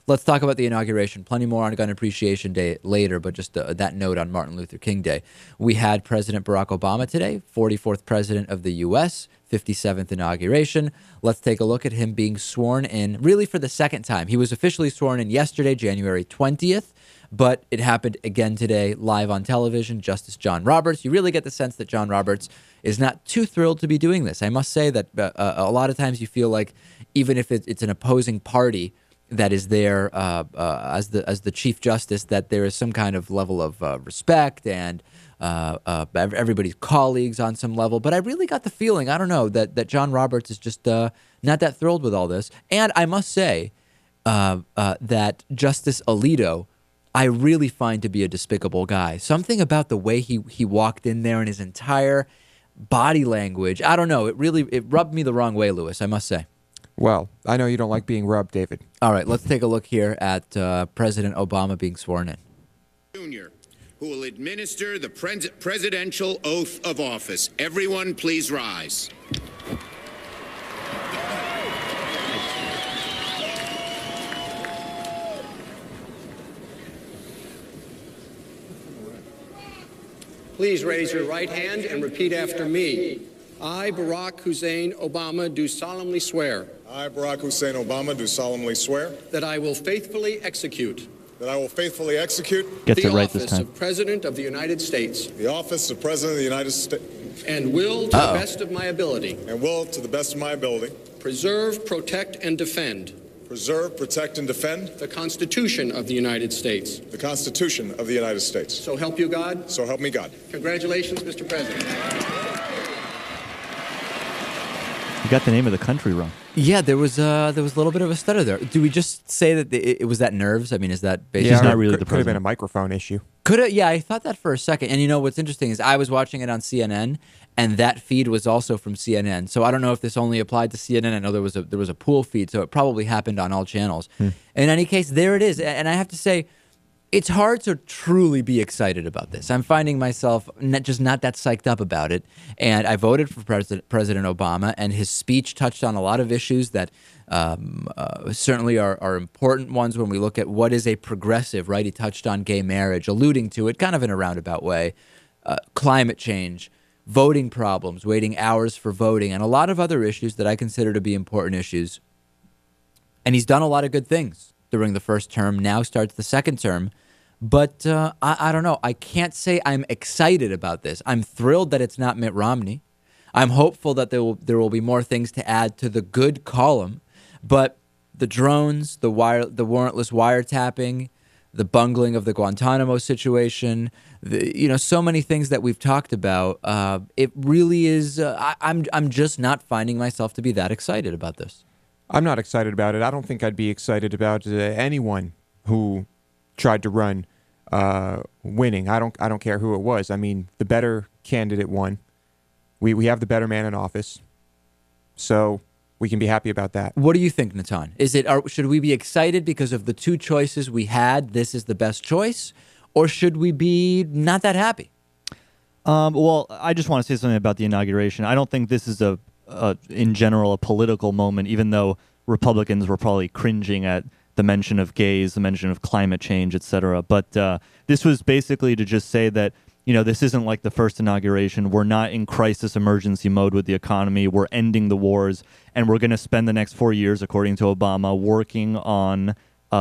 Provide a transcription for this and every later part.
Let's talk about the inauguration. Plenty more on Gun Appreciation Day later, but just that note on Martin Luther King Day. We had President Barack Obama today, 44th president of the U.S., 57th inauguration. Let's take a look at him being sworn in, really for the second time. He was officially sworn in yesterday, January 20th, but it happened again today, live on television. Justice John Roberts. You really get the sense that John Roberts is not too thrilled to be doing this. I must say that a lot of times you feel like even if it's an opposing party that is there as the Chief Justice, that there is some kind of level of respect and everybody's colleagues on some level. But I really got the feeling, I don't know, that John Roberts is just not that thrilled with all this. And I must say that Justice Alito, I really find to be a despicable guy. Something about the way he walked in there and his entire body language, I don't know, it rubbed me the wrong way, Lewis, I must say. Well, I know you don't like being rubbed, David. All right, let's take a look here at President Obama being sworn in. Jr., who will administer the presidential oath of office. Everyone, please rise. Please raise your right hand and repeat after me. I, Barack Hussein Obama, do solemnly swear. I, Barack Hussein Obama, do solemnly swear. That I will faithfully execute. That I will faithfully execute. Gets it right this time. The office of President of the United States. The office of President of the United States. And will, to the best of my ability. And will, to the best of my ability. Preserve, protect, and defend. Preserve, protect, and defend. The Constitution of the United States. The Constitution of the United States. So help you God. So help me God. Congratulations, Mr. President. You got the name of the country wrong. Yeah, there was a little bit of a stutter there. Do we just say that it was that nerves? I mean, is that basically? Yeah, He's not really the could have been a president. microphone issue. Could have? Yeah, I thought that for a second. And you know what's interesting is I was watching it on CNN, and that feed was also from CNN. So I don't know if this only applied to CNN. I know there was a pool feed, so it probably happened on all channels. In any case, there it is. And I have to say, it's hard to truly be excited about this. I'm finding myself just not that psyched up about it. And I voted for President Obama, and his speech touched on a lot of issues that certainly are important ones when we look at what is a progressive, right? He touched on gay marriage, alluding to it kind of in a roundabout way, climate change, voting problems, waiting hours for voting, and a lot of other issues that I consider to be important issues. And he's done a lot of good things during the first term. Now starts the second term. But I don't know. I can't say I'm excited about this. I'm thrilled that it's not Mitt Romney. I'm hopeful that there will be more things to add to the good column. But the drones, the warrantless wiretapping, the bungling of the Guantanamo situation, so many things that we've talked about. It really is. I'm just not finding myself to be that excited about this. I'm not excited about it. I don't think I'd be excited about anyone who tried to run winning. I don't care who it was. I mean, the better candidate won. We have the better man in office, so we can be happy about that. What do you think, Natan? Should we be excited because of the two choices we had? This is the best choice, or should we be not that happy? Well, I just want to say something about the inauguration. I don't think this is in general, a political moment, even though Republicans were probably cringing at the mention of gays, the mention of climate change, et cetera. But this was basically to just say that, this isn't like the first inauguration. We're not in crisis emergency mode with the economy. We're ending the wars, and we're going to spend the next 4 years, according to Obama, working on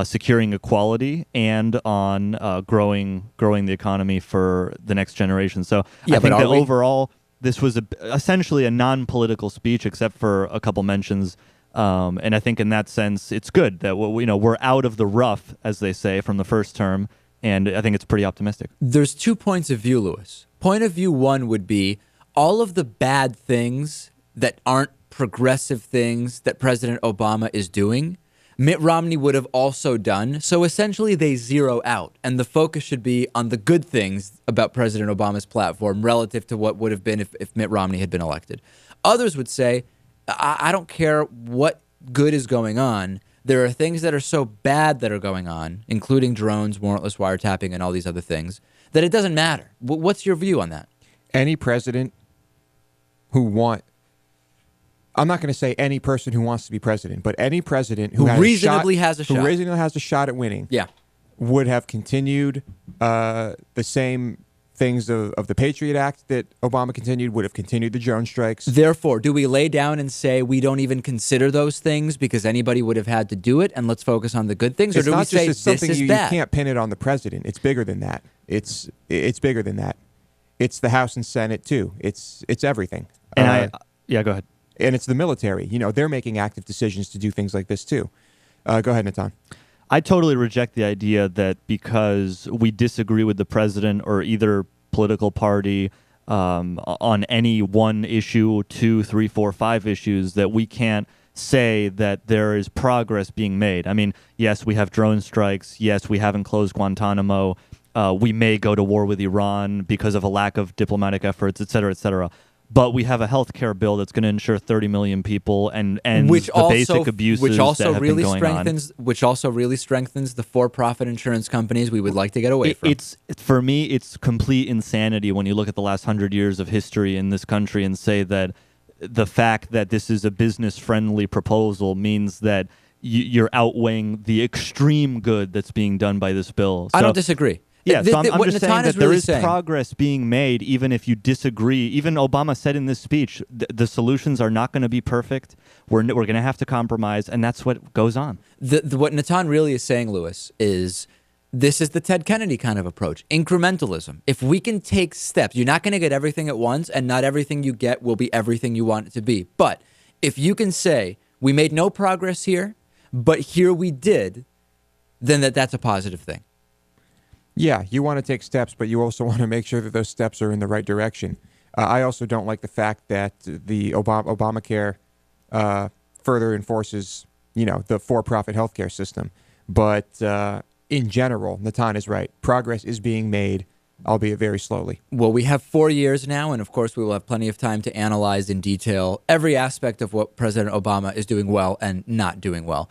securing equality and on growing the economy for the next generation. So I think that overall, this was essentially a non-political speech, except for a couple mentions. And I think in that sense, it's good that we're out of the rough, as they say, from the first term. And I think it's pretty optimistic. There's 2 points of view, Lewis. Point of view one would be all of the bad things that aren't progressive things that President Obama is doing, Mitt Romney would have also done. So essentially they zero out. And the focus should be on the good things about President Obama's platform relative to what would have been if Mitt Romney had been elected. Others would say, I don't care what good is going on. There are things that are so bad that are going on, including drones, warrantless wiretapping, and all these other things, that it doesn't matter. What's your view on that? Any president who I'm not going to say any person who wants to be president, but any president Who has reasonably has a shot. who reasonably has a shot at winning, Yeah. would have continued the same things of the Patriot Act that Obama continued, would have continued the drone strikes. Therefore, do we lay down and say we don't even consider those things because anybody would have had to do it, and let's focus on the good things? It's or do we not say just it's something this is you bad? can't pin it on the president. It's bigger than that. It's bigger than that. It's the House and Senate too. It's everything. And yeah, go ahead. And it's the military. You know, they're making active decisions to do things like this too. Go ahead, Natan. I totally reject the idea that because we disagree with the president or either political party on any one issue, 2, 3, 4, 5 issues, that we can't say that there is progress being made. I mean, yes, we have drone strikes. Yes, we haven't closed Guantanamo. We may go to war with Iran because of a lack of diplomatic efforts, et cetera, et cetera. But we have a health care bill that's going to insure 30 million people and which the also, basic abuses which also that have really been going on. Which also really strengthens the for-profit insurance companies we would like to get away from. For me, it's complete insanity when you look at the last 100 years of history in this country and say that the fact that this is a business-friendly proposal means that you're outweighing the extreme good that's being done by this bill. I don't disagree. Yeah, so I'm just saying that there is saying, progress being made, even if you disagree. Even Obama said in this speech, the solutions are not going to be perfect. We're going to have to compromise, and that's what goes on. What Natan really is saying, Lewis, is this is the Ted Kennedy kind of approach, incrementalism. If we can take steps, you're not going to get everything at once, and not everything you get will be everything you want it to be. But if you can say, we made no progress here, but here we did, then that's a positive thing. Yeah, you want to take steps, but you also want to make sure that those steps are in the right direction. I also don't like the fact that the Obamacare further enforces, the for-profit healthcare system. But in general, Natan is right. Progress is being made, albeit very slowly. Well, we have 4 years now, and of course we will have plenty of time to analyze in detail every aspect of what President Obama is doing well and not doing well.